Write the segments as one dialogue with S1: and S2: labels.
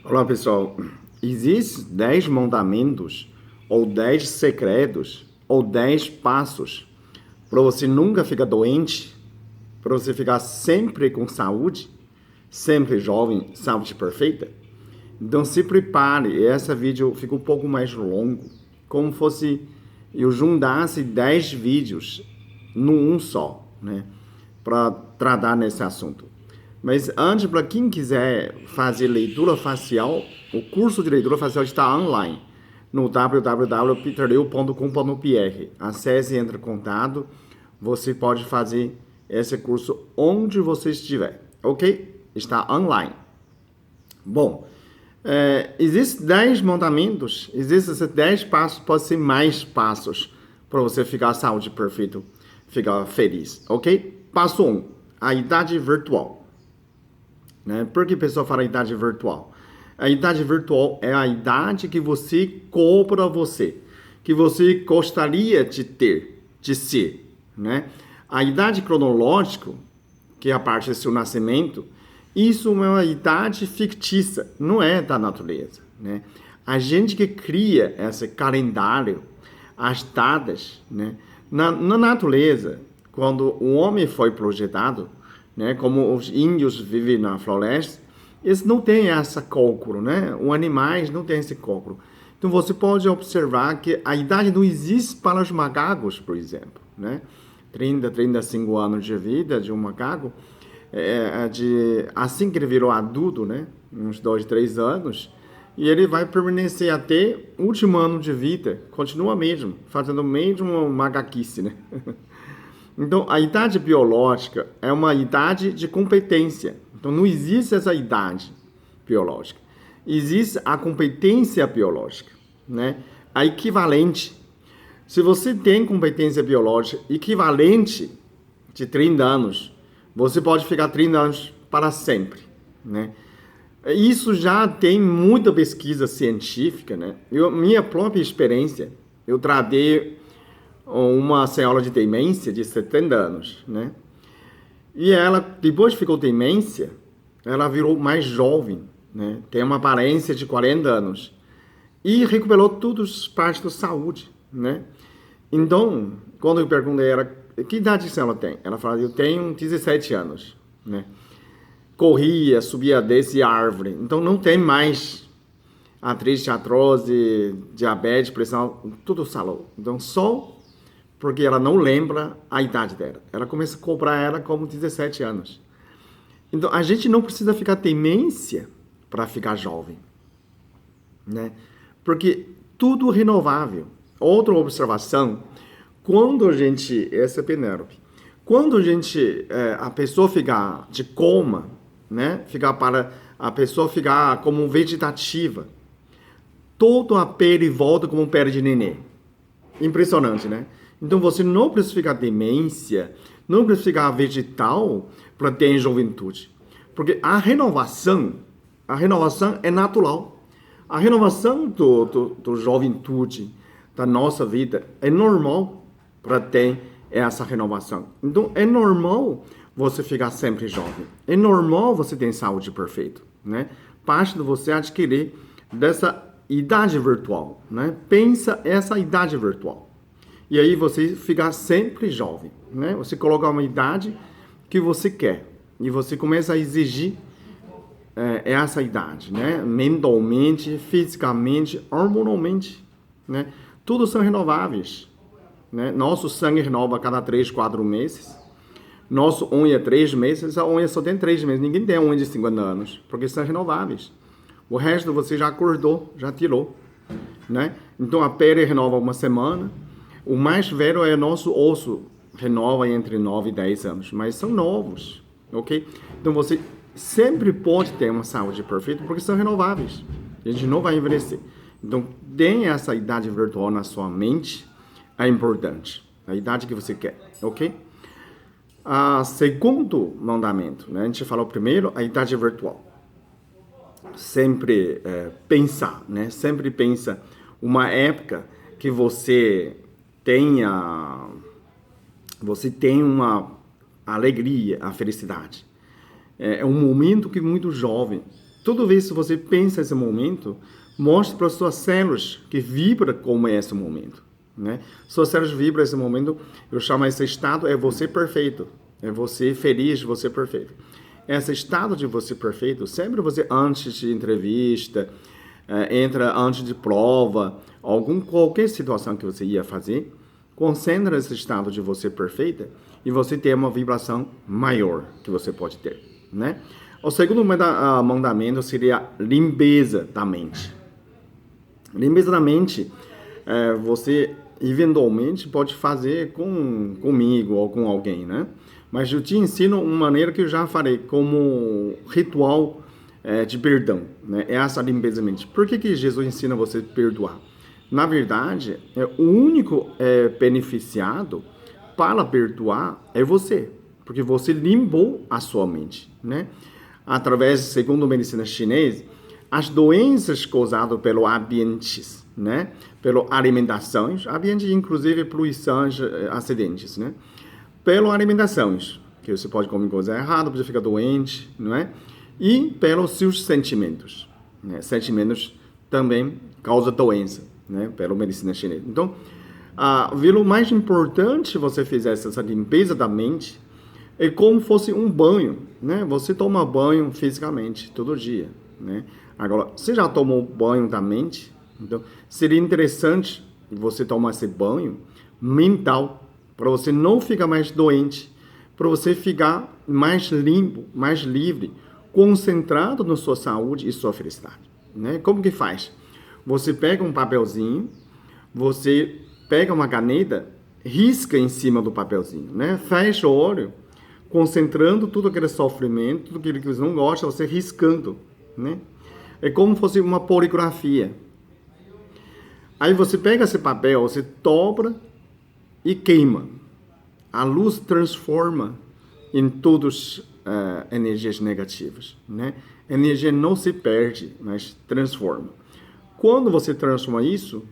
S1: Olá pessoal, existem 10 mandamentos, ou 10 segredos, ou 10 passos para você nunca ficar doente, para você ficar sempre com saúde, sempre jovem, saúde perfeita? Então se prepare, esse vídeo fica um pouco mais longo, como fosse eu juntasse 10 vídeos num só, né, para tratar nesse assunto. Mas antes, para quem quiser fazer leitura facial, o curso de leitura facial está online no www.peterliu.com.br. Acesse e entre em contato. Você pode fazer esse curso onde você estiver, ok? Está online. Bom, existem 10 mandamentos, existem esses 10 passos, pode ser mais passos para você ficar saúde perfeito, ficar feliz, ok? Passo 1, a idade virtual. Né? Por que a pessoa fala idade virtual? A idade virtual é a idade que você compra você, que você gostaria de ter, de ser, né? A idade cronológica, que é a parte do seu nascimento, isso é uma idade fictícia, não é da natureza, né? A gente que cria esse calendário, as datas, né? Na natureza, quando o homem foi projetado, né, como os índios vivem na floresta, eles não têm essa cálculo, né? Os animais não têm esse cálculo. Então você pode observar que a idade não existe para os macacos, por exemplo, né? 35 anos de vida de um macaco, assim que ele virou adulto, né? Uns 2, 3 anos, e ele vai permanecer até o último ano de vida, continua mesmo, fazendo mesmo macaquice, né? Então, a idade biológica é uma idade de competência. Então, não existe essa idade biológica. Existe a competência biológica, né? A equivalente. Se você tem competência biológica equivalente de 30 anos, você pode ficar 30 anos para sempre, né? Isso já tem muita pesquisa científica, né? Minha própria experiência, eu tratei uma senhora de demência de 70 anos, né? E ela, depois que ficou demência, ela virou mais jovem, né? Tem uma aparência de 40 anos. E recuperou todas as partes da saúde, né? Então, quando eu perguntei a ela, que idade ela tem? Ela falou, eu tenho 17 anos, né? Corria, subia desse árvore. Então, não tem mais artrite, artrose, diabetes, pressão, tudo salou. Então, só porque ela não lembra a idade dela. Ela começa a cobrar ela como 17 anos. Então, a gente não precisa ficar demência para ficar jovem, né? Porque tudo é renovável. Outra observação, quando a gente, essa é Penélope, quando a pessoa ficar de coma, né? A pessoa ficar como vegetativa, toda a pele volta como pele de nenê. Impressionante, né? Então você não precisa ficar demência, não precisa ficar vegetal para ter juventude. Porque a renovação é natural. A renovação do juventude, da nossa vida, é normal para ter essa renovação. Então é normal você ficar sempre jovem. É normal você ter saúde perfeita, né? Parte de você adquirir dessa idade virtual, né? Pensa essa idade virtual. E aí você fica sempre jovem, né? Você coloca uma idade que você quer e você começa a exigir essa idade, né? Mentalmente, fisicamente, hormonalmente, né? Tudo são renováveis, né? Nosso sangue renova a cada 3, 4 meses. Nosso unha 3 meses, a unha só tem 3 meses. Ninguém tem unha de 50 anos, porque são renováveis. O resto você já acordou, já tirou, né? Então a pele renova uma semana. O mais velho é nosso osso, renova entre 9 e 10 anos, mas são novos, ok? Então você sempre pode ter uma saúde perfeita porque são renováveis. A gente não vai envelhecer. Então, tem essa idade virtual na sua mente, é importante. A idade que você quer, ok? Segundo mandamento, né? A gente falou primeiro, a idade virtual. Sempre pensar, né? Sempre pensa uma época que você tem uma alegria, a felicidade. É um momento que muito jovem toda vez que você pensa esse momento, mostre para as suas células que vibra como é esse momento, né? Suas células vibram esse momento, eu chamo esse estado, é você perfeito. É você feliz, você perfeito. Esse estado de você perfeito, sempre você antes de entrevista, entra antes de prova, qualquer situação que você ia fazer, concentra esse estado de você perfeita e você tem uma vibração maior que você pode ter, né? O segundo mandamento seria a limpeza da mente. Limpeza da mente, você eventualmente pode fazer comigo ou com alguém, né? Mas eu te ensino uma maneira que eu já falei, como ritual de perdão, né? É essa limpeza da mente. Por que Jesus ensina você a perdoar? Na verdade, o único beneficiado para perdoar é você, porque você limpou a sua mente, né? Através, segundo a medicina chinesa, as doenças causadas pelo ambientes, né? Pela alimentação, ambiente inclusive poluições, acidentes, né? Pela alimentação, que você pode comer coisa errada, você fica doente, não é? E pelos seus sentimentos, né? Sentimentos também causam doença, né? Pela medicina chinesa. Então, o mais importante você fizesse essa limpeza da mente é como fosse um banho, né? Você toma banho fisicamente todo dia, né? Agora, você já tomou banho da mente? Então, seria interessante você tomar esse banho mental para você não ficar mais doente, para você ficar mais limpo, mais livre, concentrado na sua saúde e sua felicidade, né? Como que faz? Você pega um papelzinho, você pega uma caneta, risca em cima do papelzinho, né? Fecha o olho, concentrando tudo aquele sofrimento, tudo aquilo que você não gosta, você riscando, né? É como se fosse uma poligrafia. Aí você pega esse papel, você dobra e queima. A luz transforma em todas energias negativas, né? A energia não se perde, mas transforma. Quando você transforma isso,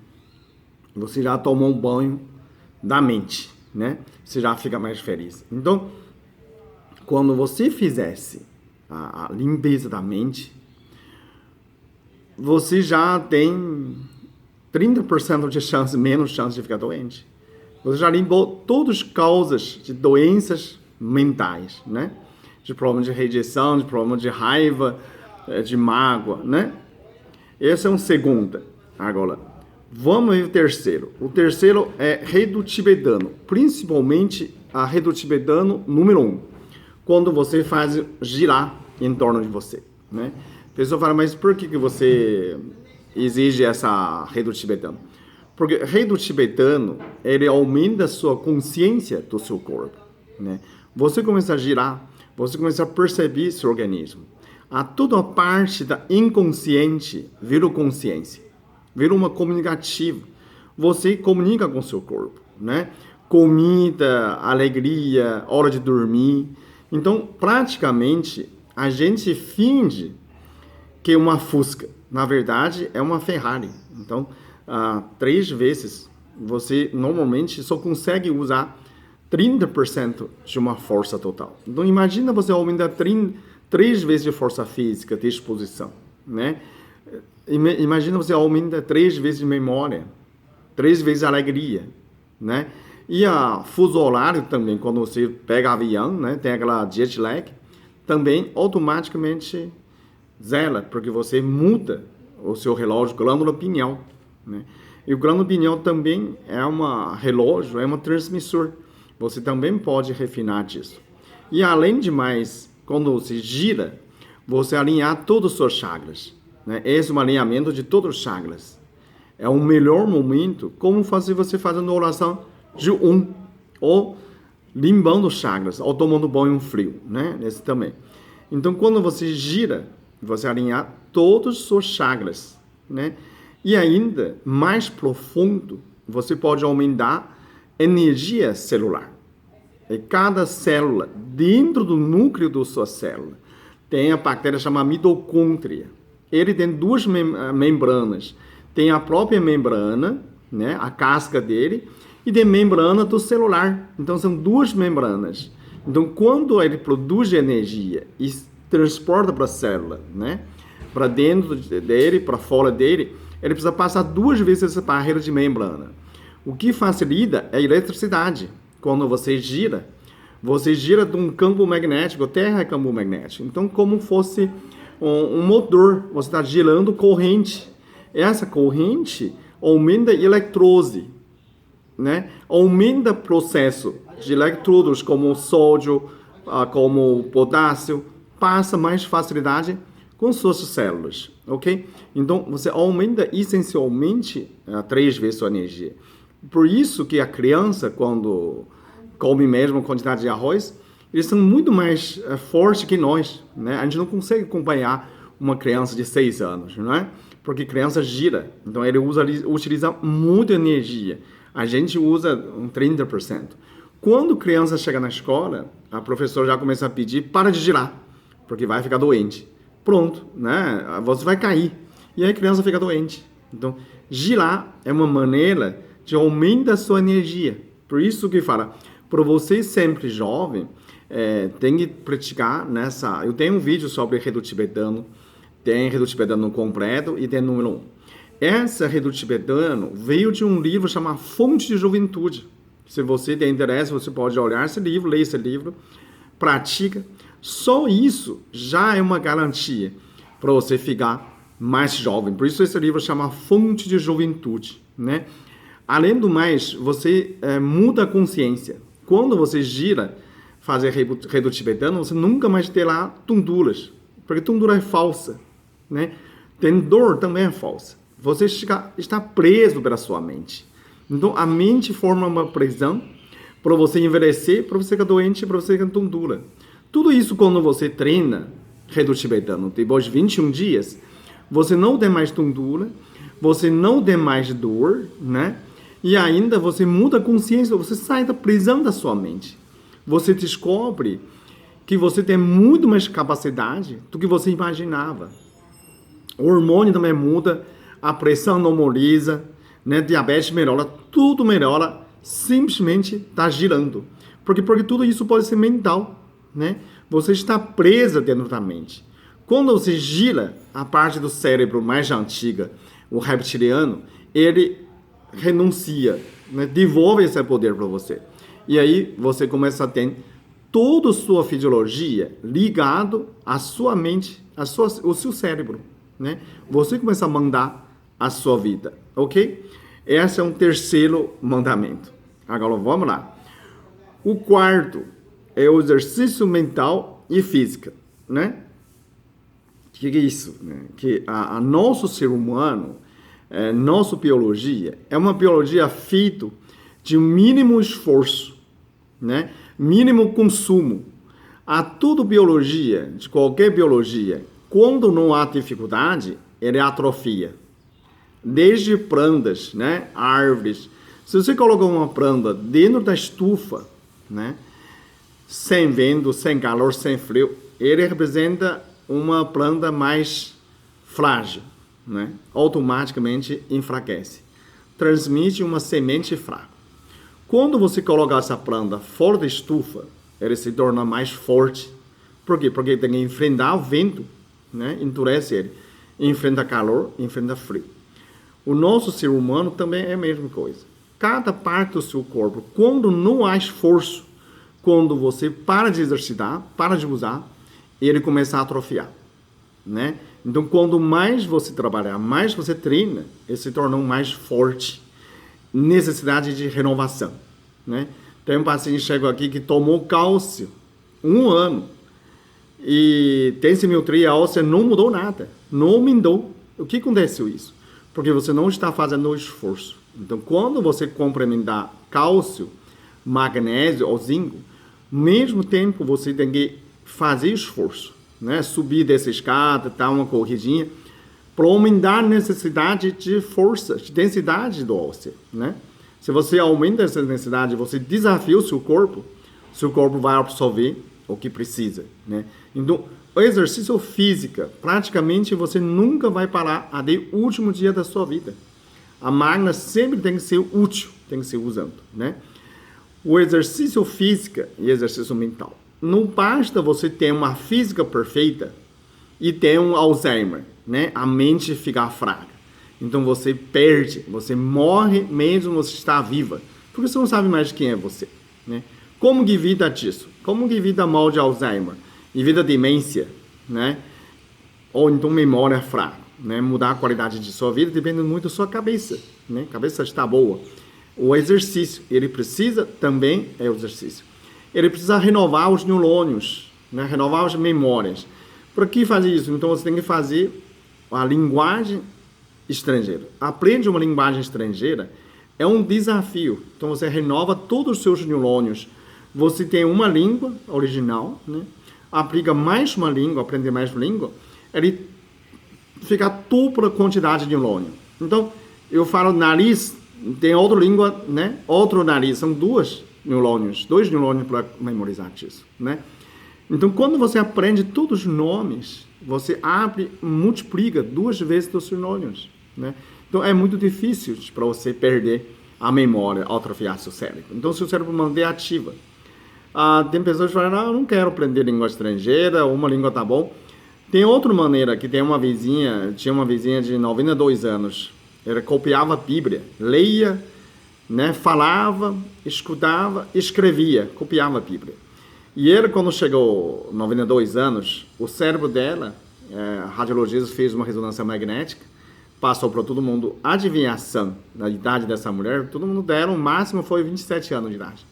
S1: você já tomou um banho da mente, né? Você já fica mais feliz. Então, quando você fizesse a limpeza da mente, você já tem 30% de chance, menos chance de ficar doente. Você já limpou todas as causas de doenças mentais, né? De problema de rejeição, de problema de raiva, de mágoa, né? Esse é um segundo. Agora, vamos ver o terceiro. O terceiro é rei do tibetano, principalmente a rei do tibetano número 1. Quando você faz girar em torno de você, né? A pessoa fala, mas por que você exige essa rei do tibetano? Porque o rei do tibetano, ele aumenta a sua consciência do seu corpo, né? Você começa a girar, você começa a perceber seu organismo. A toda a parte da inconsciente vira consciência, vira uma comunicativa. Você comunica com o seu corpo, né? Comida, alegria, hora de dormir. Então, praticamente, a gente finge que é uma Fusca. Na verdade, é uma Ferrari. Então, 3 vezes, você normalmente só consegue usar 30% de uma força total. Então, imagina você aumentar 3 vezes de força física, de disposição, né? Imagina você aumenta 3 vezes de memória, 3 vezes alegria, né? E a fuso horário também, quando você pega avião, né? Tem aquela jet lag, também automaticamente zela, porque você muda o seu relógio glândula pineal, né? E o glândula pineal também é um relógio, é um transmissor. Você também pode refinar disso. E além de mais, quando você gira, você alinhar todos os seus chakras, né? Esse é um alinhamento de todos os chakras. É o melhor momento, como você fazendo oração de ou limpando os chakras, ou tomando banho frio, né? Esse também. Então, quando você gira, você alinhar todos os seus chakras, né? E ainda mais profundo, você pode aumentar energia celular. E cada célula, dentro do núcleo da sua célula, tem a bactéria chamada mitocôndria. Ele tem 2 membranas. Tem a própria membrana, né, a casca dele, e tem membrana do celular. Então, são 2 membranas. Então, quando ele produz energia e transporta para a célula, né, para dentro dele, para fora dele, ele precisa passar 2 vezes essa barreira de membrana. O que facilita é a eletricidade. Quando você gira de um campo magnético, Terra é campo magnético. Então, como fosse um motor, você está girando corrente. Essa corrente aumenta a eletrose, né? Aumenta o processo de elétrons como sódio, como potássio, passa mais facilidade com suas células, ok? Então, você aumenta essencialmente 3 vezes sua energia. Por isso que a criança, quando come mesmo quantidade de arroz, eles são muito mais fortes que nós, né? A gente não consegue acompanhar uma criança de 6 anos, não é? Porque criança gira, então ele utiliza muita energia. A gente usa 30%. Quando criança chega na escola, a professora já começa a pedir para de girar, porque vai ficar doente. Pronto, né? Você vai cair. E aí a criança fica doente. Então, girar é uma maneira de aumentar a sua energia. Por isso que fala, para você sempre jovem, tem que praticar nessa... Eu tenho um vídeo sobre redo tibetano, tem redo tibetano completo e tem número 1. Essa redo tibetano veio de um livro chamado Fonte de Juventude. Se você tem interesse, você pode olhar esse livro, ler esse livro, pratica. Só isso já é uma garantia para você ficar mais jovem. Por isso esse livro chama Fonte de Juventude, né? Além do mais, você muda a consciência. Quando você gira, fazer redo tibetano, você nunca mais terá tonturas, porque tontura é falsa, né? Tem dor também é falsa. Você está preso pela sua mente. Então, a mente forma uma prisão para você envelhecer, para você ficar doente, para você ficar tontura. Tudo isso quando você treina redo tibetano, depois de 21 dias, você não tem mais tontura, você não tem mais dor, né? E ainda você muda a consciência, você sai da prisão da sua mente. Você descobre que você tem muito mais capacidade do que você imaginava. O hormônio também muda, a pressão normaliza, né? Diabetes melhora, tudo melhora, simplesmente está girando. Porque tudo isso pode ser mental, né? Você está presa dentro da mente. Quando você gira, a parte do cérebro mais antiga, o reptiliano, ele renuncia, né? Devolve esse poder para você. E aí você começa a ter toda a sua fisiologia ligado à sua mente, ao seu cérebro, né? Você começa a mandar a sua vida, ok? Esse é um terceiro mandamento. Agora vamos lá. O quarto é o exercício mental e física, né? O que é isso? Né? Que a nosso ser humano, nossa biologia, é uma biologia feita de mínimo esforço, né? Mínimo consumo. A toda biologia, de qualquer biologia, quando não há dificuldade, ele atrofia. Desde plantas, né? Árvores. Se você colocar uma planta dentro da estufa, né? Sem vento, sem calor, sem frio, ele representa uma planta mais frágil, né? Automaticamente enfraquece. Transmite uma semente fraca. Quando você coloca essa planta fora da estufa, ele se torna mais forte. Por quê? Porque tem que enfrentar o vento, né? Endurece ele. Enfrenta calor, enfrenta frio. O nosso ser humano também é a mesma coisa. Cada parte do seu corpo, quando não há esforço, quando você para de exercitar, para de usar, ele começa a atrofiar, né? Então, quando mais você trabalhar, mais você treina, ele se torna mais forte. Necessidade de renovação, né? Tem um paciente que chegou aqui que tomou cálcio 1 ano e tensimetria óssea não mudou nada, não aumentou. O que aconteceu isso? Porque você não está fazendo o esforço. Então, quando você complementar cálcio, magnésio ou zinco, ao mesmo tempo você tem que fazer esforço, né? Subir dessa escada, dar uma corridinha, para aumentar a necessidade de força, de densidade do ósseo, né? Se você aumenta essa densidade, você desafia o seu corpo vai absorver o que precisa, né? Então, o exercício físico, praticamente você nunca vai parar até o último dia da sua vida. A máquina sempre tem que ser útil, tem que ser usando, né? O exercício físico e exercício mental. Não basta você ter uma física perfeita e ter um Alzheimer. né? A mente fica fraca. Então você perde, você morre mesmo você está viva. Porque você não sabe mais quem é você, né? Como que evita disso? Como que evita mal de Alzheimer? Evita demência, né? Ou então memória fraca, né? Mudar a qualidade de sua vida depende muito da sua cabeça, né? Cabeça está boa. O exercício, ele precisa também é o exercício. Ele precisa renovar os neurônios, né? Renovar as memórias. Para que fazer isso? Então você tem que fazer a linguagem estrangeira. Aprende uma linguagem estrangeira é um desafio. Então você renova todos os seus neurônios. Você tem uma língua original, né? Aplica mais uma língua, aprende mais uma língua, ele fica a dupla quantidade de neurônio. Então, eu falo nariz, tem outra língua, né? Outro nariz, são dois neurônios para memorizar isso, né? Então, quando você aprende todos os nomes, você abre, multiplica 2 vezes os neurônios, né? Então, é muito difícil para você perder a memória, atrofiar seu cérebro. Então, seu cérebro manter ativa. Tem pessoas que falam, não, eu não quero aprender língua estrangeira, uma língua tá bom. Tem outra maneira, que tinha uma vizinha de 92 anos, ela copiava a Bíblia, leia, né, falava, escutava, escrevia, copiava a Bíblia. E ele, quando chegou 92 anos, o cérebro dela, a radiologista fez uma ressonância magnética, passou para todo mundo a adivinhação da idade dessa mulher, todo mundo deram, o máximo foi 27 anos de idade.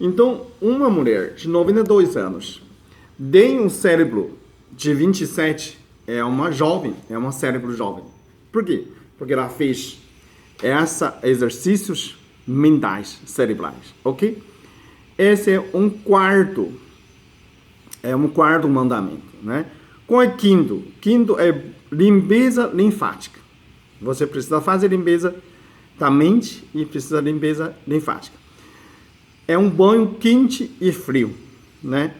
S1: Então, uma mulher de 92 anos, tem um cérebro de 27, é uma jovem, é um cérebro jovem. Por quê? Porque ela fez exercícios mentais, cerebrais, ok? Esse é um quarto mandamento, né? Qual é o quinto? Quinto é limpeza linfática. Você precisa fazer limpeza da mente e precisa de limpeza linfática. É um banho quente e frio, né?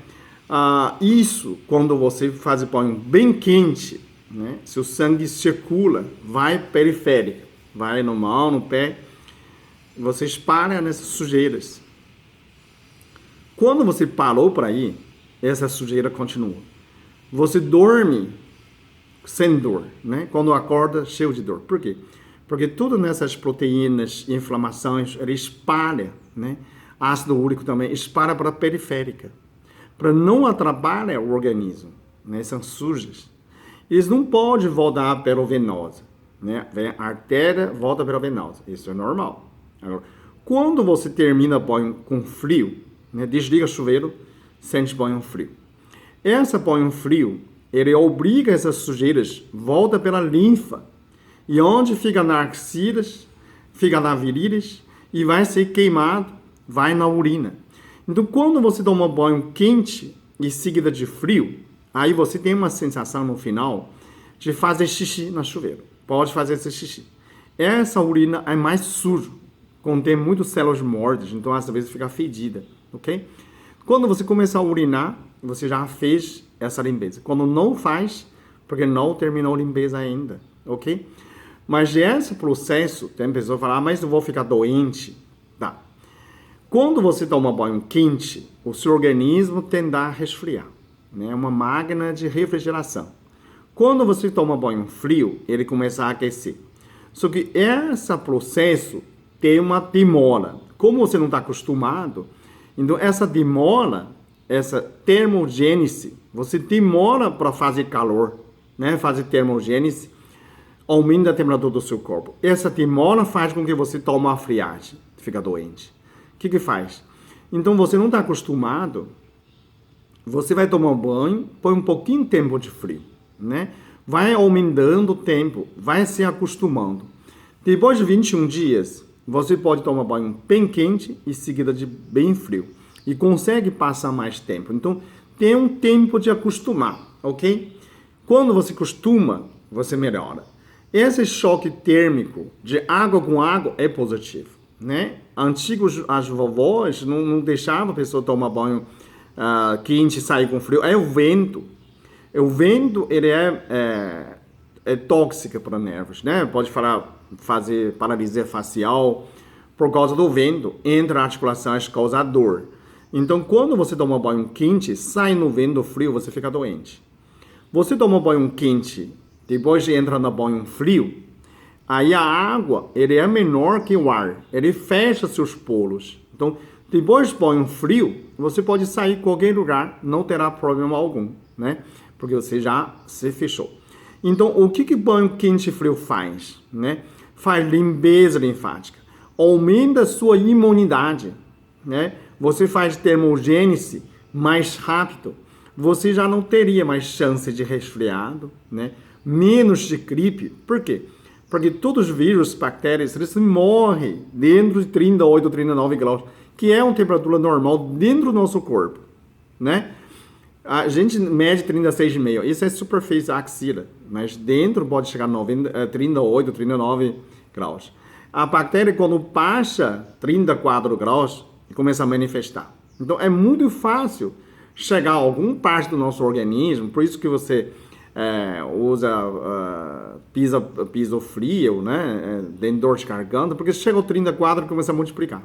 S1: Isso, quando você faz banho bem quente, né? Seu sangue circula, vai periférica, vai no mão, no pé, você espalha nessas sujeiras. Quando você parou para ir, essa sujeira continua. Você dorme sem dor, né? Quando acorda, cheio de dor. Por quê? Porque tudo nessas proteínas, inflamações, ele espalha, né? Ácido úrico também espalha para a periférica, para não atrapalhar o organismo, né? São sujas. Eles não podem voltar para a venosa, né? Vem a artéria, volta para a venosa. Isso é normal. Agora, quando você termina banho com frio, né? Desliga o chuveiro, sente banho frio. Essa banho frio, ele obriga essas sujeiras, volta pela linfa, e onde fica nas axilas, fica na virilhas, e vai ser queimado, vai na urina. Então, quando você toma banho quente e seguida de frio, aí você tem uma sensação no final de fazer xixi no chuveiro. Pode fazer esse xixi. Essa urina é mais suja, contém muitas células mortas, então às vezes fica fedida, ok? Quando você começar a urinar, você já fez essa limpeza. Quando não faz, porque não terminou a limpeza ainda, ok? Mas esse processo, tem pessoas que falam, mas eu vou ficar doente. Tá. Quando você toma banho quente, o seu organismo tende a resfriar, né? É uma máquina de refrigeração. Quando você toma banho frio, ele começa a aquecer. Só que esse processo tem uma demora. Como você não está acostumado, então essa demora, essa termogênese, você demora para fazer calor, né? Fazer termogênese, aumenta a temperatura do seu corpo. Essa demora faz com que você tome uma friagem, fica doente. O que faz? Então você não está acostumado, você vai tomar um banho, põe um pouquinho de tempo de frio, né? Vai aumentando o tempo, vai se acostumando. Depois de 21 dias, você pode tomar banho bem quente e seguida de bem frio. E consegue passar mais tempo. Então, tem um tempo de acostumar, ok? Quando você acostuma, você melhora. Esse choque térmico de água com água é positivo, né? Antigos, as vovós não deixavam a pessoa tomar banho quente e sair com frio. É o vento. O vento, ele é tóxico para nervos, né? Pode fazer paralisia facial por causa do vento. Entre as articulações causa dor. Então, quando você toma banho quente, sai no vento frio, você fica doente. Você toma banho quente depois entra no banho frio, aí a água ele é menor que o ar, ele fecha seus poros. Então, depois do banho frio, você pode sair em qualquer lugar, não terá problema algum, né? Porque você já se fechou. Então, o que banho quente e frio faz, né? Faz limpeza linfática, aumenta a sua imunidade, né? Você faz termogênese mais rápido, você já não teria mais chance de resfriado, né? Menos de gripe. Por quê? Porque todos os vírus, bactérias, eles morrem dentro de 38, 39 graus, que é uma temperatura normal dentro do nosso corpo, né? A gente mede 36,5, isso é superfície axila, mas dentro pode chegar a 38, 39 graus. A bactéria, quando passa 34 graus, começa a manifestar. Então, é muito fácil chegar a alguma parte do nosso organismo, por isso que você usa piso frio, né, dentro de garganta, porque chega ao 34 e começa a multiplicar.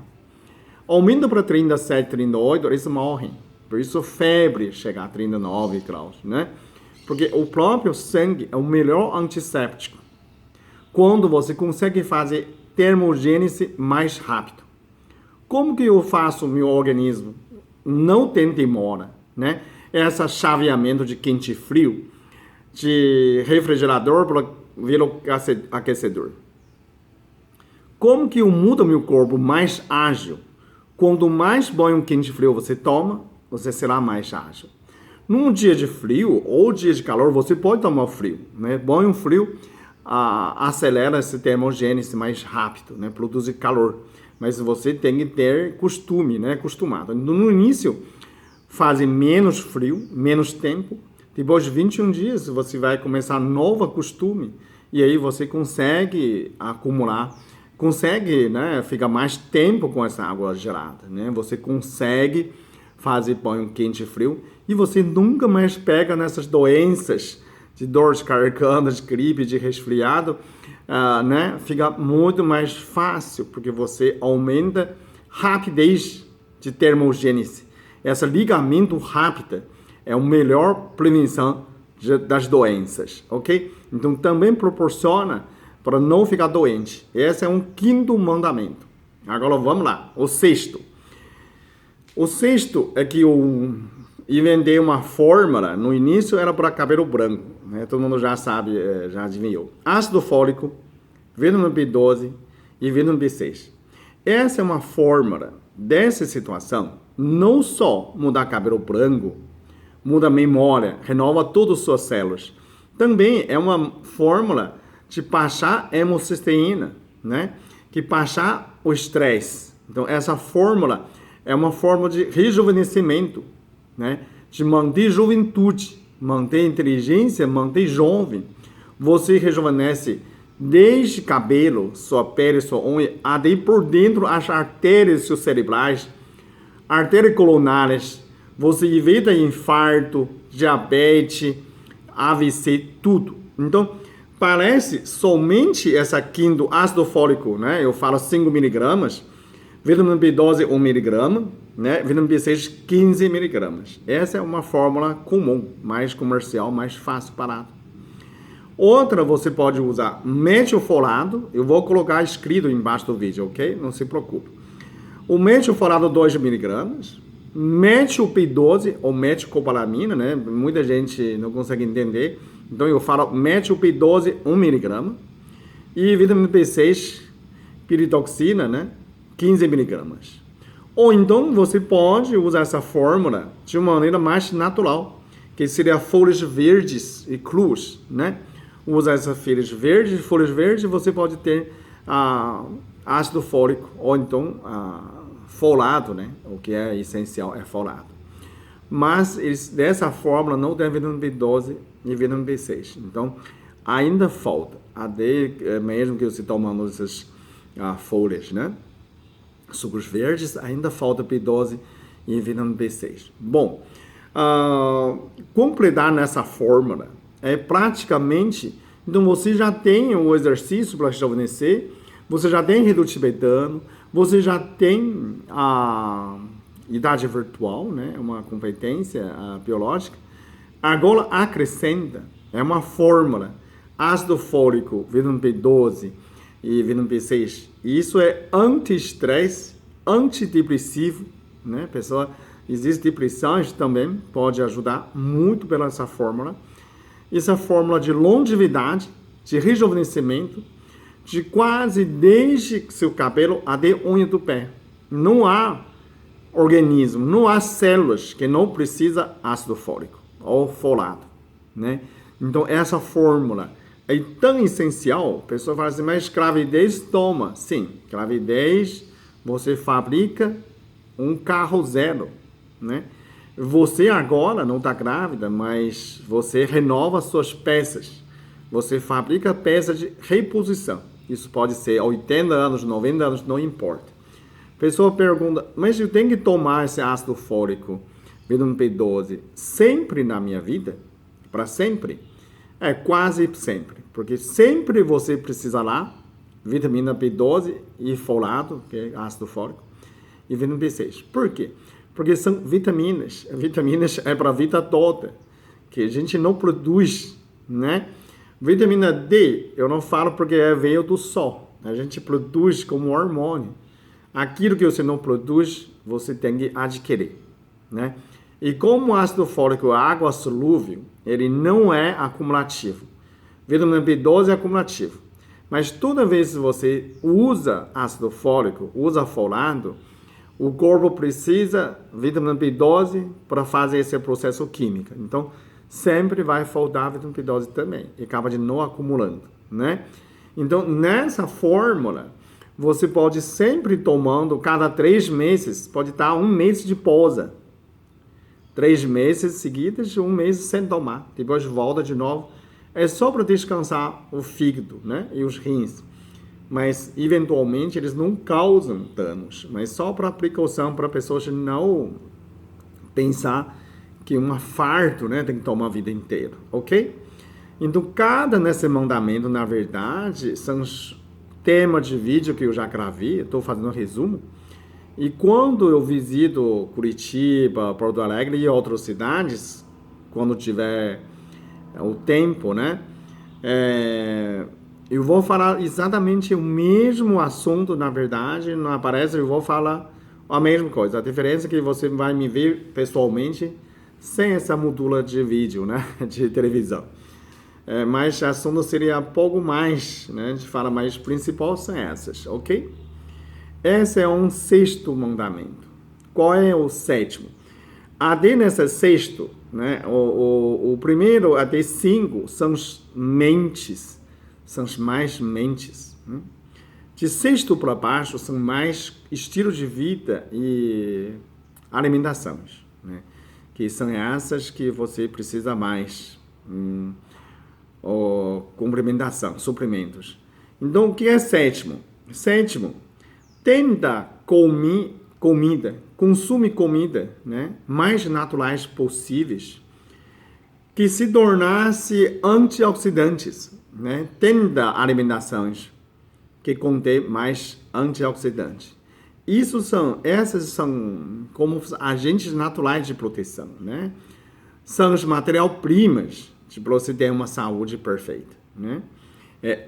S1: Aumenta para 37, 38, eles morrem. Por isso, febre chega a 39 graus, né? Porque o próprio sangue é o melhor antisséptico. Quando você consegue fazer termogênese mais rápido. Como que eu faço meu organismo? Não tem demora, né? Esse chaveamento de quente e frio, de refrigerador para aquecedor. Como que eu mudo meu corpo mais ágil? Quanto mais banho quente e frio você toma, você será mais ágil. Num dia de frio ou dia de calor, você pode tomar frio, né? Banho frio acelera esse termogênese mais rápido, né? Produz calor. Mas você tem que ter costume, né? Acostumado. No início, faz menos frio, menos tempo. Depois de 21 dias, você vai começar novo costume. E aí você consegue acumular, consegue, né, ficar mais tempo com essa água gelada, né? Você consegue fazer banho quente e frio e você nunca mais pega nessas doenças de dor de garganta, de gripe, de resfriado, né? Fica muito mais fácil porque você aumenta rapidez de termogênese. Esse ligamento rápido é a melhor prevenção das doenças, ok? Então também proporciona para não ficar doente. Esse é um quinto mandamento. Agora vamos lá, o sexto. O sexto é que eu inventei uma fórmula, no início era para cabelo branco, né? Todo mundo já sabe, já adivinhou. Ácido fólico, vitamina B12 e vitamina B6. Essa é uma fórmula dessa situação, não só mudar cabelo branco, muda a memória, renova todas as suas células. Também é uma fórmula de baixar a hemocisteína, né? Que baixar o estresse. Então, essa fórmula é uma forma de rejuvenescimento, né? De manter juventude, manter inteligência, manter jovem. Você rejuvenesce desde cabelo, sua pele, sua unha, até por dentro as artérias seus cerebrais, artérias coronárias. Você evita infarto, diabetes, AVC, tudo. Então, parece somente essa quinto ácido fólico, né? Eu falo 5 miligramas, vitamina B12 1 miligrama, né? Vitamina B6 15 miligramas. Essa é uma fórmula comum, mais comercial, mais fácil parado. Outra você pode usar metilfolado, eu vou colocar escrito embaixo do vídeo, ok? Não se preocupe. O metilfolado 2 miligramas, metil B12 ou metilcobalamina, né? Muita gente não consegue entender. Então eu falo metil B12 1 miligrama e vitamina B6, piritoxina, né? 15 miligramas. Ou então você pode usar essa fórmula de uma maneira mais natural, que seria folhas verdes e cruas, né? Usar essas folhas verdes, você pode ter ácido fólico ou então folado, né? O que é essencial é folado. Mas dessa fórmula não tem vitamina B12 e vitamina B6. Então, ainda falta. Mesmo que você tomando essas folhas, né? Sucos verdes, ainda falta B12 e vitamina B6. Bom, completar nessa fórmula é praticamente... Então, você já tem o exercício para rejuvenescer, você já tem redutibilidade, você já tem a idade virtual, né? Uma competência biológica. Agora acrescenta, é uma fórmula ácido fólico, vitamina B12 e vitamina B6. Isso é anti-estresse, antidepressivo, né? Pessoa, existe depressões também, pode ajudar muito pela essa fórmula. Essa fórmula de longevidade, de rejuvenescimento, de quase desde seu cabelo até unha do pé. Não há organismo, não há células que não precisa ácido fólico ou folado, né? Então essa fórmula é tão essencial. A pessoa fala assim, mas gravidez toma. Sim, gravidez você fabrica um carro zero, né? Você agora não está grávida, mas você renova suas peças. Você fabrica peças de reposição. Isso pode ser 80 anos, 90 anos, não importa. A pessoa pergunta, mas eu tenho que tomar esse ácido fólico, vitamina B12, sempre na minha vida? Para sempre? É quase sempre. Porque sempre você precisa lá, vitamina B12 e folado, que é ácido fólico, e vitamina B6. Por quê? Porque são vitaminas. Vitaminas é para a vida toda, que a gente não produz, né? Vitamina D, eu não falo porque veio do sol. A gente produz como hormônio. Aquilo que você não produz, você tem que adquirir, né? E como o ácido fólico é água solúvel, ele não é acumulativo. Vitamina B12 é acumulativo. Mas toda vez que você usa ácido fólico, usa folado, o corpo precisa de vitamina B12 para fazer esse processo químico. Então, sempre vai faltar vitamina B12 também. E acaba de não acumulando, né? Então, nessa fórmula, você pode sempre tomando, cada 3 meses, pode estar 1 mês de pausa. 3 meses seguidos, 1 mês sem tomar. Depois volta de novo. É só para descansar o fígado, né? E os rins. Mas, eventualmente, eles não causam danos. Mas só para precaução, para pessoas não pensar que um farto, né, tem que tomar a vida inteira, ok? Então, cada nesse mandamento, na verdade, são os temas de vídeo que eu já gravei, estou fazendo um resumo. E quando eu visito Curitiba, Porto Alegre e outras cidades, quando tiver o tempo, né, eu vou falar exatamente o mesmo assunto, na verdade, não aparece, eu vou falar a mesma coisa. A diferença é que você vai me ver pessoalmente, sem essa modula de vídeo, né, de televisão. Mas o assunto seria um pouco mais, né, a gente fala mais principal são essas, ok? Esse é um 6º mandamento. Qual é o 7º? Até nesse 6º, né, o primeiro até 5 são as mentes, são as mais mentes. Né? De 6º para baixo são mais estilos de vida e alimentações, né? Que são essas que você precisa mais, complementação, suprimentos. Então, o que é 7º? 7º, tenta consumir comida, né, mais naturais possíveis, que se tornasse antioxidantes, né? Tenta alimentações que contém mais antioxidantes. Essas são como agentes naturais de proteção, né? São as matérias-primas para você ter uma saúde perfeita, né?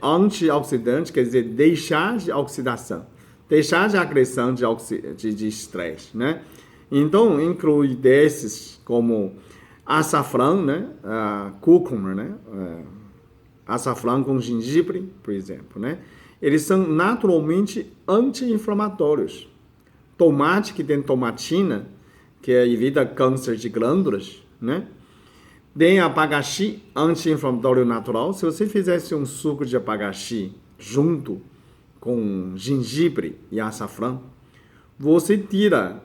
S1: Antioxidante quer dizer deixar de oxidação, deixar de agressão de estresse, né? Então, inclui desses como açafrão, né? Cúrcuma, né? Açafrão com gengibre, por exemplo, né? Eles são naturalmente anti-inflamatórios. Tomate, que tem tomatina, que evita câncer de glândulas, né? Tem abacaxi, anti-inflamatório natural. Se você fizesse um suco de abacaxi junto com gengibre e açafrão, você tira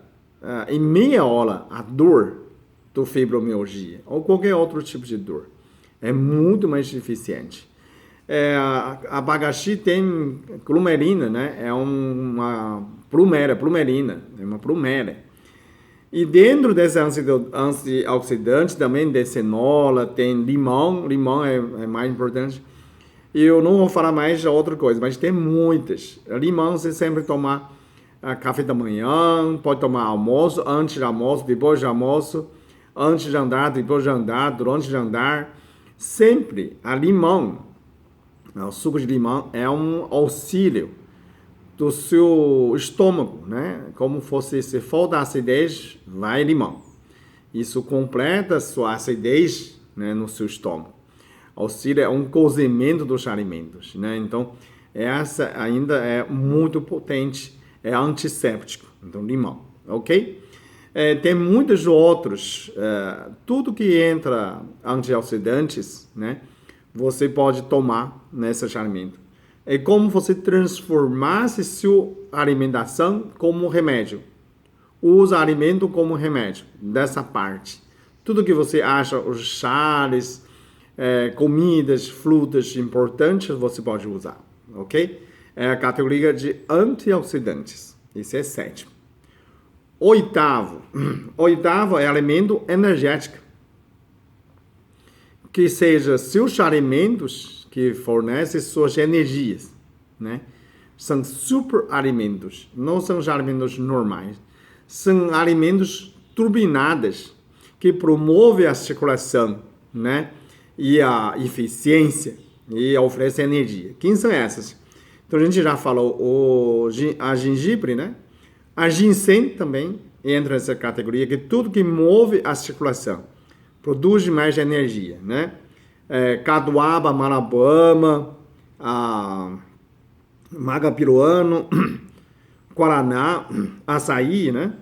S1: em meia hora a dor do fibromialgia ou qualquer outro tipo de dor. É muito mais eficiente. Abacaxi tem glumerina, né? É uma plumerina, é uma plumera. E dentro desse antioxidante também tem cenoura, tem limão. Limão é mais importante. E eu não vou falar mais de outra coisa, mas tem muitas. Limão você sempre toma café da manhã, pode tomar almoço, antes de almoço, depois de almoço, antes de andar, depois de andar, durante de andar. Sempre a limão O suco de limão é um auxílio do seu estômago, né? Como fosse, se falta acidez, vai limão. Isso completa a sua acidez, né, no seu estômago. Auxilia um cozimento dos alimentos, né? Então, essa ainda é muito potente, é antisséptico. Então, limão, ok? Tem muitos outros, tudo que entra antioxidantes, né? Você pode tomar nesse alimento. É como você transformasse sua alimentação como remédio. Usa alimento como remédio, dessa parte. Tudo que você acha, os chás, comidas, frutas importantes, você pode usar, ok? É a categoria de antioxidantes. Esse é sétimo. Oitavo é alimento energético. Que seja seus alimentos que fornecem suas energias, né? São super alimentos, não são os alimentos normais. São alimentos turbinados que promovem a circulação, né? E a eficiência e oferecem energia. Quem são essas? Então a gente já falou a gengibre, né? A ginseng também entra nessa categoria, que tudo que move a circulação produz mais energia, né? Caduaba, marabama, magapiruano, guaraná, açaí, né?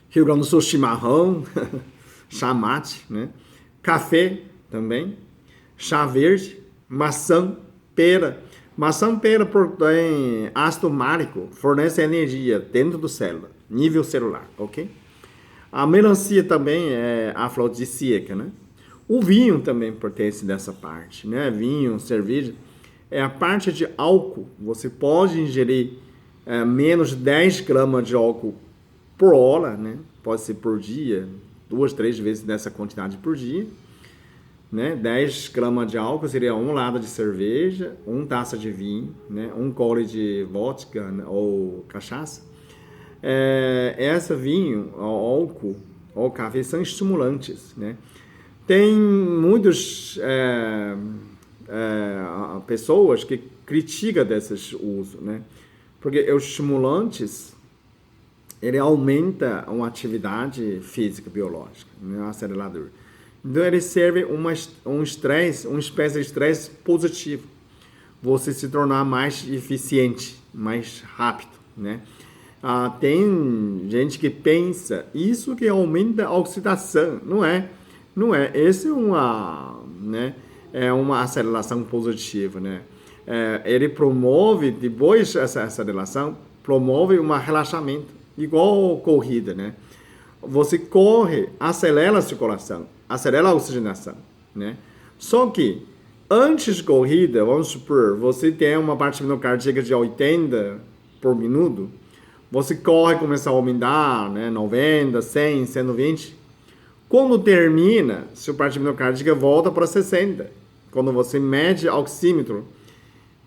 S1: Rio Grande do Sul, chimarrão, chá mate, né? Café também, chá verde, maçã, pera. Maçã, pera tem ácido málico, fornece energia dentro do célula, nível celular, ok? A melancia também é afrodisíaca, né? O vinho também pertence dessa parte, né? Vinho, cerveja, é a parte de álcool. Você pode ingerir menos de 10 gramas de álcool por hora, né? Pode ser por dia, 2, 3 vezes dessa quantidade por dia, né? 10 gramas de álcool seria um lado de cerveja, uma taça de vinho, né? Um gole de vodka, né? Ou cachaça. Essa vinho, álcool ou café são estimulantes, né? Tem muitas pessoas que criticam desses usos, né? Porque os estimulantes, ele aumenta uma atividade física biológica, né? Um acelerador. Então ele serve uma espécie de estresse positivo. Você se tornar mais eficiente, mais rápido, né? Tem gente que pensa, isso que aumenta a oxidação. Não é. Esse é uma aceleração positiva, né? Ele promove, depois dessa aceleração, promove um relaxamento, igual corrida, né? Você corre, acelera a circulação, acelera a oxigenação, né? Só que, antes de corrida, vamos supor, você tem uma batimento cardíaco de 80 por minuto, você corre, começa a aumentar, né? 90, 100, 120. Quando termina, seu batimento cardíaco volta para 60. Quando você mede o oxímetro,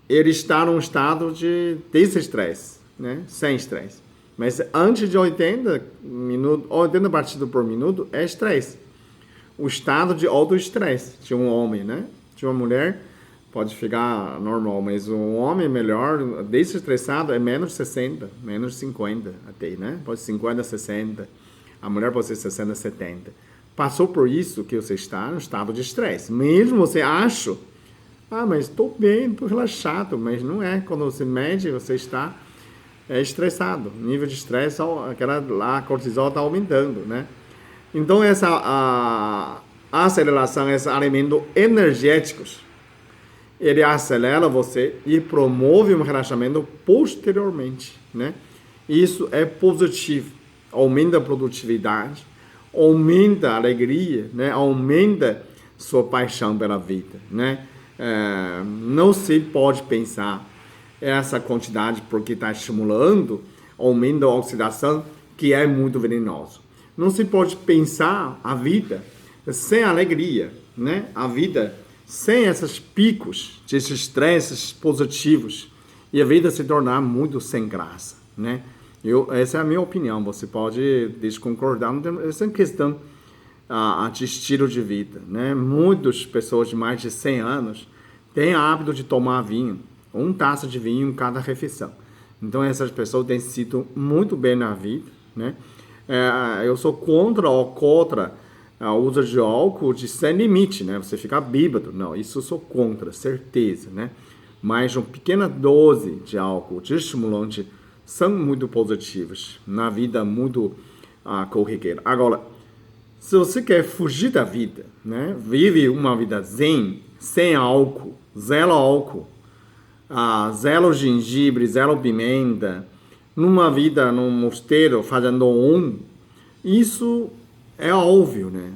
S1: ele está num estado de desestresse, né? Sem estresse. Mas antes de 80 batidas por minuto é estresse. O estado de autoestresse de um homem, né? De uma mulher pode ficar normal, mas um homem melhor, desestressado, é menos 60, menos 50 até, né? Pode ser 50, 60. A mulher pode ser 60, 70. Passou por isso que você está no estado de estresse. Mesmo você acha, mas estou bem, estou relaxado, mas não é. Quando você mede, você está estressado. O nível de estresse, a cortisol está aumentando, né? Então, a aceleração, esses alimentos energéticos, ele acelera você e promove um relaxamento posteriormente, né? Isso é positivo, aumenta a produtividade, aumenta a alegria, né? Aumenta sua paixão pela vida, né? Não se pode pensar essa quantidade porque está estimulando, aumenta a oxidação, que é muito venenoso. Não se pode pensar a vida sem alegria, né? A vida sem esses picos de estresses positivos e a vida se tornar muito sem graça, né? Essa é a minha opinião, você pode desconcordar, essa é questão de estilo de vida, né? Muitas pessoas de mais de 100 anos tem hábito de tomar vinho, uma taça de vinho em cada refeição. Então essas pessoas têm sido muito bem na vida, né? Eu sou contra o uso de álcool de sem limite, né? Você ficar bêbado, não, isso eu sou contra, certeza, né? Mas uma pequena dose de álcool, de estimulante, são muito positivos na vida muito corriqueira. Agora, se você quer fugir da vida, né? Vive uma vida zen, sem álcool, zero álcool, zero gengibre, zero pimenta, numa vida num mosteiro fazendo isso é óbvio, né?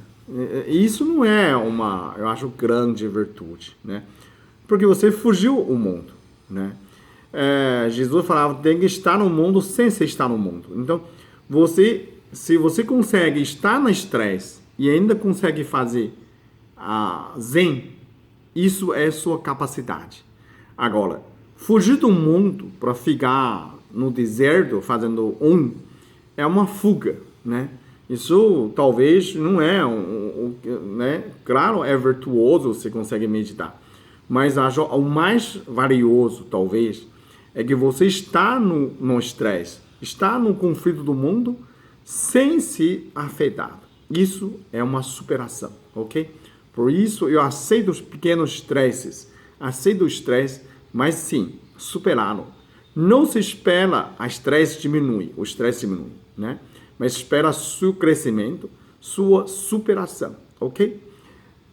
S1: Isso não é eu acho, grande virtude, né? Porque você fugiu o mundo, né? Jesus falava, tem que estar no mundo sem se estar no mundo. Então, se você consegue estar no estresse e ainda consegue fazer zen, isso é sua capacidade. Agora, fugir do mundo para ficar no deserto fazendo é uma fuga, né? Isso talvez não é, né? Claro, é virtuoso, você consegue meditar. Mas o mais valioso, talvez, é que você está no estresse, está no conflito do mundo sem se afetar. Isso é uma superação, ok? Por isso, eu aceito os pequenos estresses, aceito o estresse, mas sim, superá-lo. Não se espera o estresse diminui, né? Mas espera seu crescimento, sua superação, ok?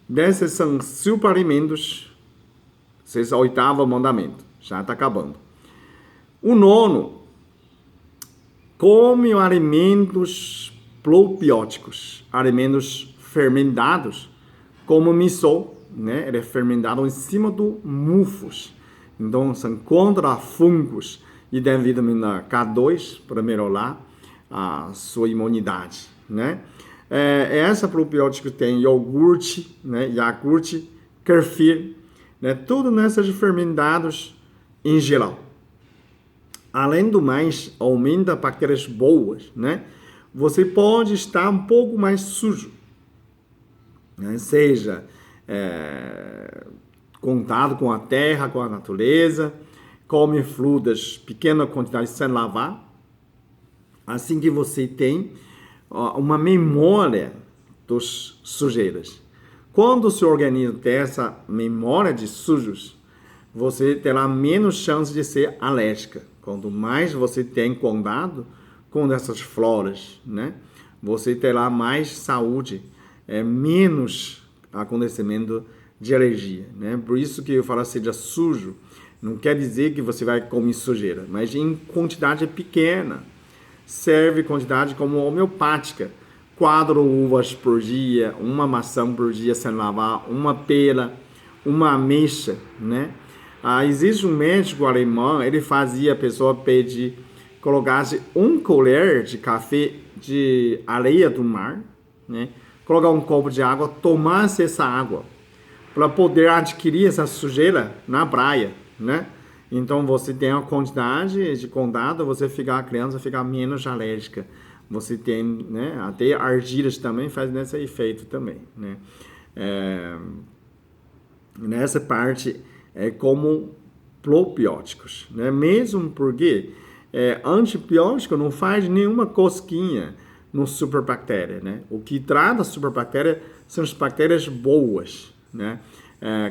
S1: Desses são 5 alimentos. Esse é o 8º mandamento. Já está acabando. O 9. Come alimentos probióticos. Alimentos fermentados. Como o miso. Né? Ele é fermentado em cima do mufos. Então, são contra fungos. E tem vitamina K2 para melhorar a sua imunidade. Né? Essa probiótica tem iogurte, né? Yakult, kefir, né? Tudo nessas fermentados em geral. Além do mais, aumenta bactérias boas, né? Você pode estar um pouco mais sujo, né? Seja contato com a terra, com a natureza, come frutas, pequena quantidade sem lavar, assim que você tem uma memória dos sujeiras. Quando o seu organismo tem essa memória de sujos, você terá menos chance de ser alérgica. Quanto mais você tem contato com essas floras, né? Você terá mais saúde, menos acontecimento de alergia, né? Por isso que eu falo seja sujo, não quer dizer que você vai comer sujeira, mas em quantidade pequena. Serve quantidade como homeopática. 4 uvas por dia, uma maçã por dia sem lavar, uma pera, uma ameixa, né? Existe um médico alemão, ele fazia a pessoa pedir, colocasse 1 colher de café de areia do mar, né? Colocar um copo de água, tomasse essa água, para poder adquirir essa sujeira na praia, né? Então você tem a quantidade de contato, a criança fica menos alérgica. Você tem, né, até argilas também faz nesse efeito também, né? Nessa parte é como probióticos, né? Mesmo porque antibiótico não faz nenhuma cosquinha no superbactéria, né? O que trata a superbactéria são as bactérias boas, né?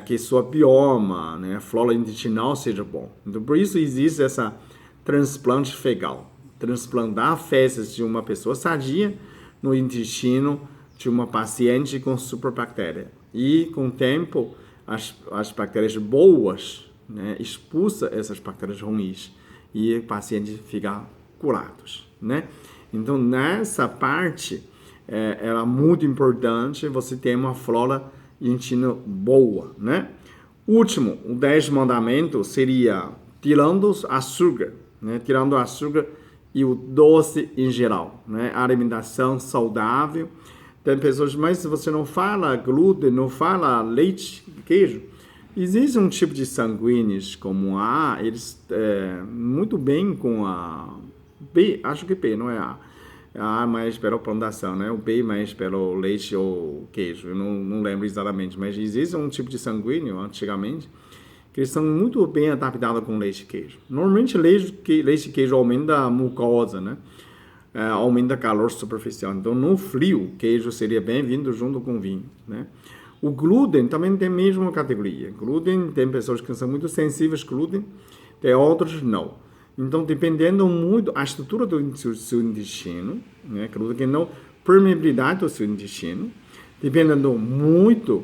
S1: Que sua bioma, né, flora intestinal seja bom. Então, por isso existe essa transplante fecal. Transplantar fezes de uma pessoa sadia no intestino de uma paciente com superbactéria. E, com o tempo, as bactérias boas, né, expulsa essas bactérias ruins e o paciente fica curado, né? Então, nessa parte, é muito importante você ter uma flora intestina boa, né? Último, o 10º mandamento seria tirando açúcar, né? Tirando açúcar e o doce em geral, né? Alimentação saudável. Tem pessoas, mas se você não fala glúten, não fala leite, queijo, existe um tipo de sanguíneos como A, eles muito bem com a B, acho que B, não é A. A mais pela plantação, né? O B mais pelo leite ou queijo, eu não lembro exatamente, mas existe um tipo de sanguíneo antigamente que eles são muito bem adaptados com leite e queijo. Normalmente, leite e queijo aumenta a mucosa, né? Aumenta o calor superficial. Então, no frio, queijo seria bem-vindo junto com vinho, né? O glúten também tem a mesma categoria. Glúten, tem pessoas que são muito sensíveis ao glúten, tem outros não. Então, dependendo muito da estrutura do seu intestino, né? Glúten não, permeabilidade do seu intestino, dependendo muito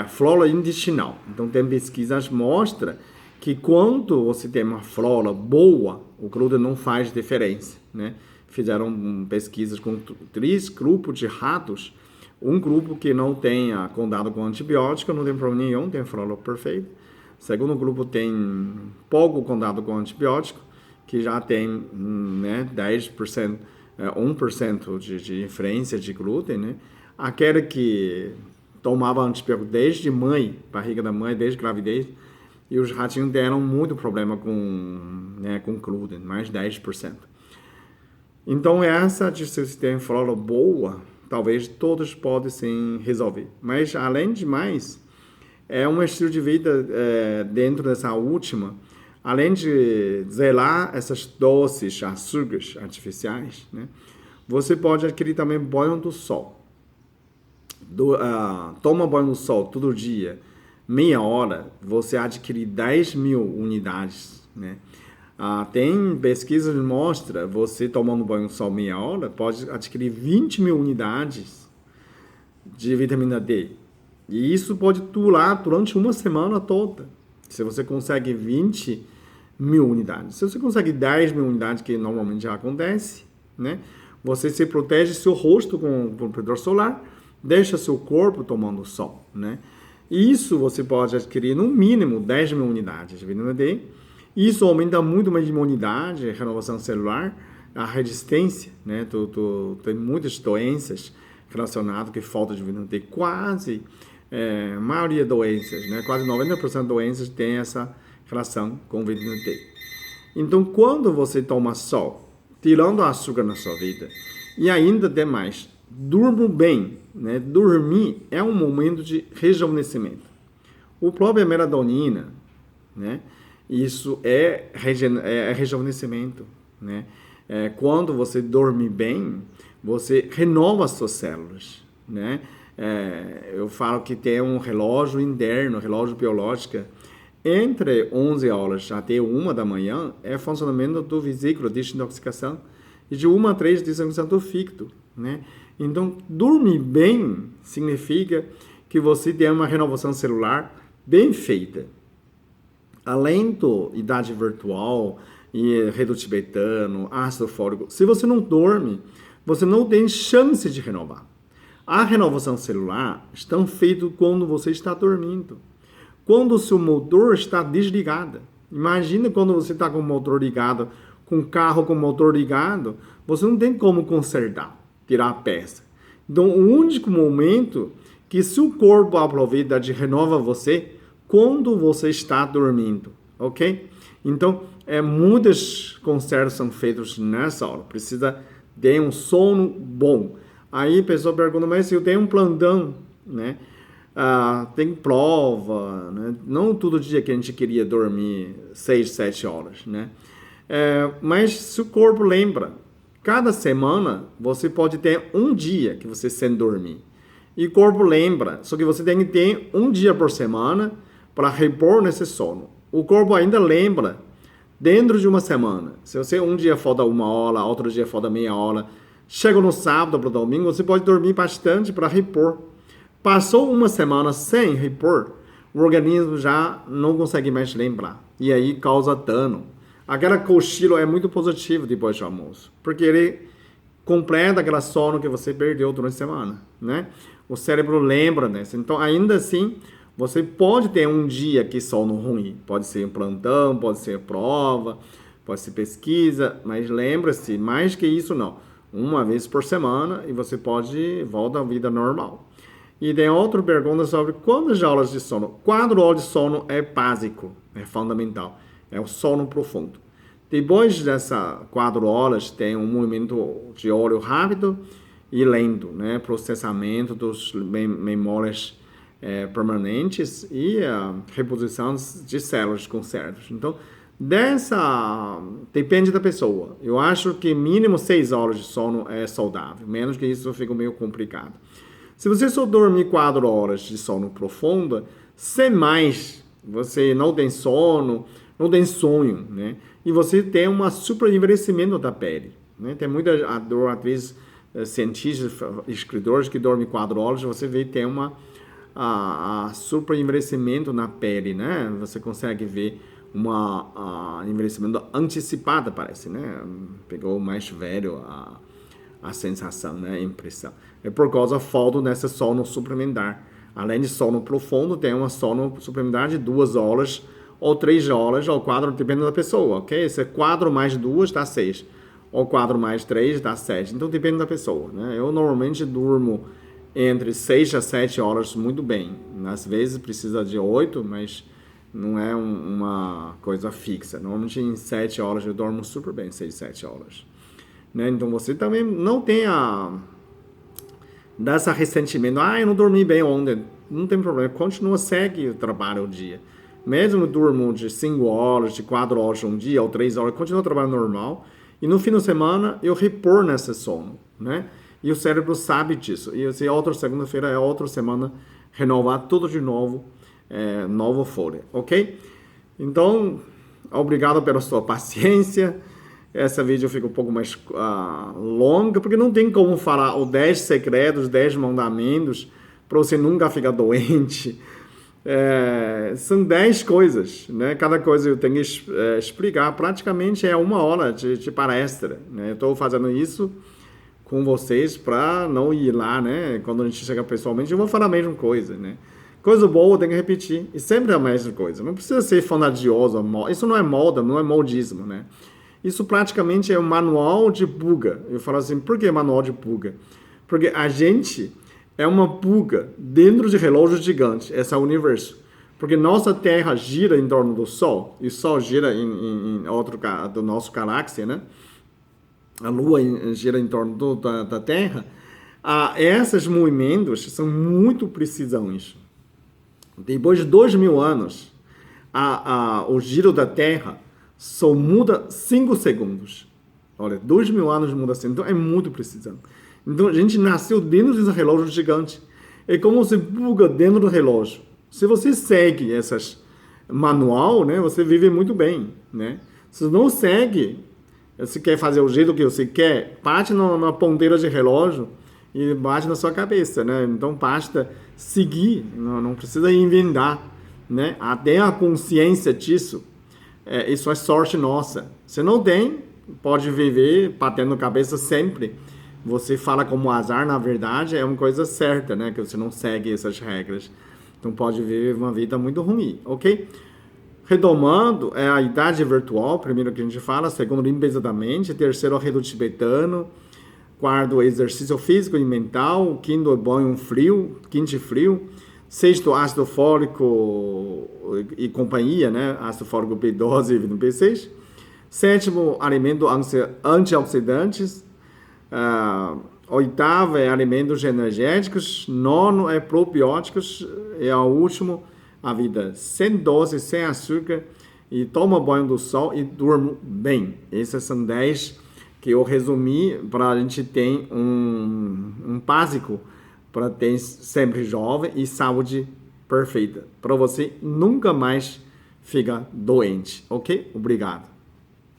S1: flora intestinal. Então, tem pesquisas que mostram que quando você tem uma flora boa, o glúten não faz diferença, né? Fizeram pesquisas com 3 grupos de ratos. Um grupo que não tem contato com antibiótico, não tem problema nenhum, tem flora perfeita. Segundo grupo tem pouco contato com antibiótico, que já tem, né, 10%, 1% de inferência de glúten, né? Aquele que tomava antibiótico desde mãe, barriga da mãe, desde gravidez, e os ratinhos deram muito problema com glúten, mais 10%. Então, essa de se tem flora boa, talvez todos podem sim resolver. Mas, além de mais, é um estilo de vida dentro dessa última, além de zelar essas doces, açúcares artificiais, né? Você pode adquirir também banho do sol. Toma banho do sol todo dia, meia hora, você adquire 10.000 unidades, né? Tem pesquisas que mostram, você tomando banho do sol meia hora, pode adquirir 20.000 unidades de vitamina D. E isso pode durar durante uma semana toda. Se você consegue 20.000 unidades. Se você consegue 10.000 unidades, que normalmente já acontece, né? Você se protege seu rosto com o protetor solar, deixa seu corpo tomando sol, né? Isso você pode adquirir no mínimo 10.000 unidades de vitamina D. Isso aumenta muito mais a imunidade, a renovação celular, a resistência, né? Tem muitas doenças relacionadas com falta de vitamina D. A maioria das doenças, né? Quase 90% das doenças tem essa relação com vitamina D. Então, quando você toma sol, tirando o açúcar na sua vida, e ainda tem mais, durmo bem, né? Dormir é um momento de rejuvenescimento. O próprio melatonina, né? Isso é rejuvenescimento, né? Quando você dorme bem, você renova as suas células, né? Eu falo que tem um relógio interno, relógio biológico, entre 11 horas até 1 da manhã, é funcionamento do vesículo, desintoxicação, e de 1 a 3, desintoxicação do fígado, né? Então, dormir bem significa que você tem uma renovação celular bem feita. Além do idade virtual, e redo tibetano, ácido fólico, se você não dorme, você não tem chance de renovar. A renovação celular está feita quando você está dormindo. Quando o seu motor está desligado. Imagina quando você está com o motor ligado, com o carro com o motor ligado, você não tem como consertar, tirar a peça. Então, o único momento que seu corpo aproveita de renovar você, quando você está dormindo, ok? Então, muitos consertos são feitos nessa hora. Precisa de um sono bom. Aí a pessoa pergunta, mas se eu tenho um plantão, né? Tem prova, né? Não todo dia que a gente queria dormir 6, 7 horas, né? Mas se o corpo lembra, cada semana você pode ter um dia que você sem dormir. E o corpo lembra, só que você tem que ter um dia por semana para repor nesse sono. O corpo ainda lembra dentro de uma semana. Se você um dia falta 1 hora, outro dia falta meia hora, chega no sábado para o domingo, você pode dormir bastante para repor. Passou uma semana sem repor, o organismo já não consegue mais lembrar. E aí causa dano. Aquela cochilo é muito positivo depois do almoço, porque ele completa aquele sono que você perdeu durante a semana, né? O cérebro lembra dessa. Então, ainda assim, você pode ter um dia que sono ruim. Pode ser um plantão, pode ser prova, pode ser pesquisa, mas lembra-se, mais que isso não. Uma vez por semana e você pode voltar à vida normal. E tem outra pergunta sobre quantas horas de sono. 4 horas de sono é básico, é fundamental. É o sono profundo. Depois dessas 4 horas, tem um movimento de olho rápido e lento, né? Processamento das memórias permanentes e reposição de células com certos. Então, depende da pessoa. Eu acho que mínimo 6 horas de sono é saudável. Menos que isso fica meio complicado. Se você só dormir 4 horas de sono profundo, sem mais, você não tem sono, não tem sonho, né? E você tem um superenvelhecimento da pele, né? Tem muita atriz, cientistas, escritores que dormem 4 horas, você vê que tem a superenvelhecimento na pele, né? Você consegue ver envelhecimento antecipado, parece, né? Pegou mais velho a sensação, né? A impressão. É por causa da falta dessa sono suplementar. Além de sono profundo, tem uma sono suplementar de 2 horas, ou 3 horas, ou 4, dependendo da pessoa, ok? Se é 4 mais 2, dá 6. Ou 4 mais 3, dá 7. Então, depende da pessoa, né? Eu normalmente durmo entre 6 a 7 horas muito bem. Às vezes precisa de 8, mas não é uma coisa fixa. Normalmente em 7 horas eu dormo super bem, 6, 7 horas. Né? Então você também não tem dessa ressentimento. Eu não dormi bem ontem. Não tem problema. Continua, segue o trabalho o dia. Mesmo durmo de 5 horas, de 4 horas um dia, ou 3 horas, continua o trabalho normal. E no fim de semana eu repor nesse sono, né? E o cérebro sabe disso. E se outra segunda-feira é outra semana, renovar tudo de novo, nova folha, ok? Então, obrigado pela sua paciência. Essa vídeo fica um pouco mais longa, porque não tem como falar os 10 segredos, 10 mandamentos, para você nunca ficar doente. São 10 coisas, né? Cada coisa eu tenho que explicar. Praticamente é 1 hora de palestra, né? Eu estou fazendo isso com vocês para não ir lá, né? Quando a gente chega pessoalmente, eu vou falar a mesma coisa, né? Coisa boa eu tenho que repetir, e sempre a mesma coisa. Não precisa ser fantasioso, isso não é moda, não é modismo, né? Isso praticamente é um manual de pulga. Eu falo assim, por que manual de pulga? Porque a gente é uma pulga dentro de relógio gigante, esse é o universo. Porque nossa Terra gira em torno do Sol, e o Sol gira em outro do nosso galáxia, né? A Lua gira em torno da Terra. Esses movimentos são muito precisões. Depois de 2.000 anos, o giro da Terra só muda 5 segundos. Olha, 2.000 anos muda assim, então é muito precisão. Então a gente nasceu dentro desse relógio gigante. É como se buga dentro do relógio. Se você segue essas manual, né, você vive muito bem, né? Se não segue, você quer fazer o jeito que você quer, bate na ponteira de relógio e bate na sua cabeça, né? Então basta seguir, não precisa inventar, né? Até a consciência disso, isso é sorte nossa. Se não tem, pode viver batendo cabeça sempre. Você fala como azar, na verdade, é uma coisa certa, né? Que você não segue essas regras. Então pode viver uma vida muito ruim, ok? Retomando, é a idade virtual, primeiro que a gente fala, segundo, limpeza da mente, terceiro, reduto tibetano, quarto, exercício físico e mental, quinto, banho frio, quente frio, sexto, ácido fólico e companhia, né? Ácido fólico B12 e vitamina B6, sétimo, alimento antioxidantes, oitavo é alimentos energéticos, nono é probióticos, e o último, a vida sem doce, sem açúcar, e toma banho do sol e durmo bem. Esses são 10 que eu resumi para a gente ter um básico para ter sempre jovem e saúde perfeita. Para você nunca mais ficar doente, ok? Obrigado.